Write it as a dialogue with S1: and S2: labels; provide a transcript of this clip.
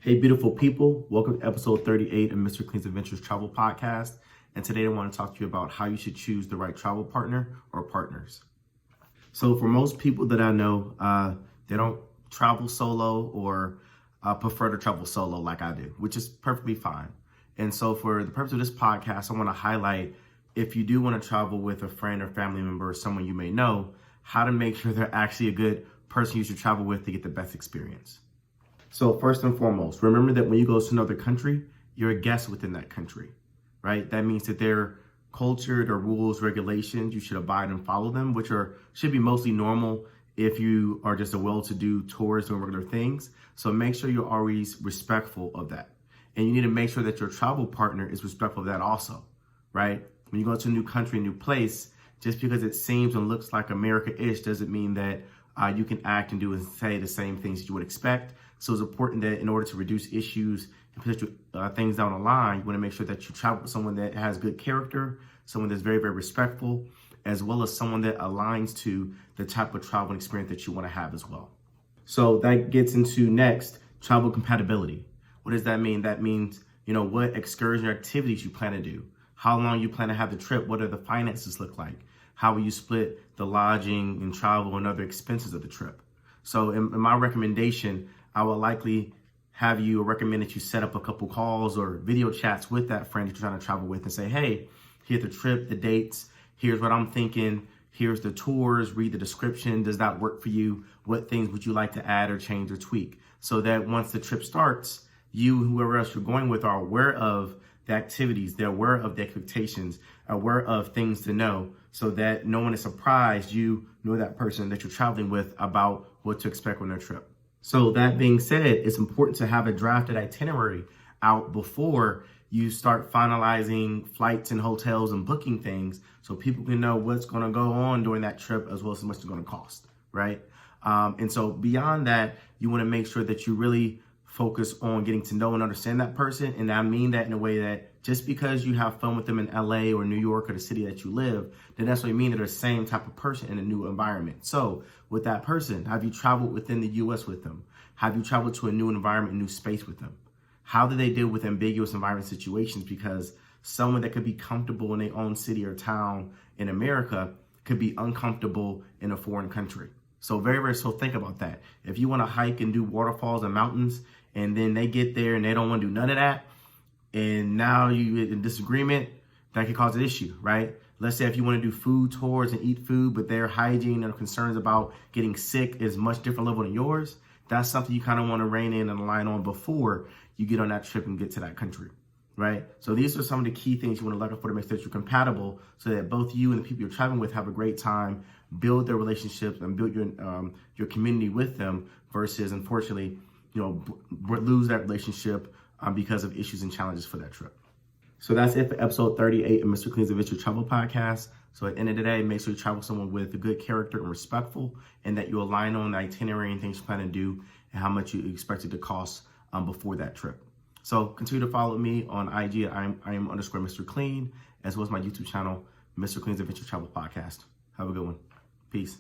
S1: Hey, beautiful people. Welcome to episode 38 of Mr. Clean's Adventures Travel Podcast. And today I want to talk to you about how you should choose the right travel partner or partners. So for most people that I know, they don't travel solo or prefer to travel solo like I do, which is perfectly fine. And so for the purpose of this podcast, I want to highlight, if you do want to travel with a friend or family member or someone you may know, how to make sure they're actually a good person you should travel with to get the best experience. So first and foremost, remember that when you go to another country, you're a guest within that country, right? That means that their culture, their rules, regulations, you should abide and follow them, which should be mostly normal if you are just a well-to-do tourist doing regular things. So make sure you're always respectful of that. And you need to make sure that your travel partner is respectful of that also, right? When you go to a new country, a new place, just because it seems and looks like America-ish doesn't mean that you can act and do and say the same things that you would expect. So it's important that in order to reduce issues and potential things down the line, you want to make sure that you travel with someone that has good character, someone that's very, very respectful, as well as someone that aligns to the type of travel experience that you want to have as well. So that gets into next, travel compatibility. What does that mean? That means, what excursion activities you plan to do, how long you plan to have the trip, what do the finances look like, how will you split the lodging and travel and other expenses of the trip. So in my recommendation, I would likely have you recommend that you set up a couple calls or video chats with that friend that you're trying to travel with and say, hey, here's the trip, the dates, here's what I'm thinking, here's the tours, read the description. Does that work for you? What things would you like to add or change or tweak? So that once the trip starts, you and whoever else you're going with are aware of the activities, they're aware of the expectations, aware of things to know, so that no one is surprised, you nor that person that you're traveling with, about what to expect on their trip. So that being said, it's important to have a drafted itinerary out before you start finalizing flights and hotels and booking things, so people can know what's going to go on during that trip as well as how much it's going to cost, right? And so beyond that, you want to make sure that you really focus on getting to know and understand that person. And I mean that in a way that just because you have fun with them in LA or New York or the city that you live, doesn't necessarily mean that they're the same type of person in a new environment. So with that person, have you traveled within the US with them? Have you traveled to a new environment, a new space with them? How do they deal with ambiguous environment situations? Because someone that could be comfortable in their own city or town in America could be uncomfortable in a foreign country. So so think about that. If you want to hike and do waterfalls and mountains, and then they get there and they don't want to do none of that, and now you get in disagreement, that can cause an issue, right? Let's say if you want to do food tours and eat food, but their hygiene and concerns about getting sick is much different level than yours, that's something you kind of want to rein in and align on before you get on that trip and get to that country, right? So these are some of the key things you want to look for to make sure that you're compatible, so that both you and the people you're traveling with have a great time, build their relationships, and build your community with them, versus, unfortunately, lose that relationship because of issues and challenges for that trip. So that's it for episode 38 of Mr. Clean's Adventure Travel Podcast. So at the end of the day, make sure you travel with someone with a good character and respectful, and that you align on the itinerary and things you plan to do and how much you expect it to cost before that trip. So continue to follow me on IG at I am_Mr. Clean, as well as my YouTube channel, Mr. Clean's Adventure Travel Podcast. Have a good one. Peace.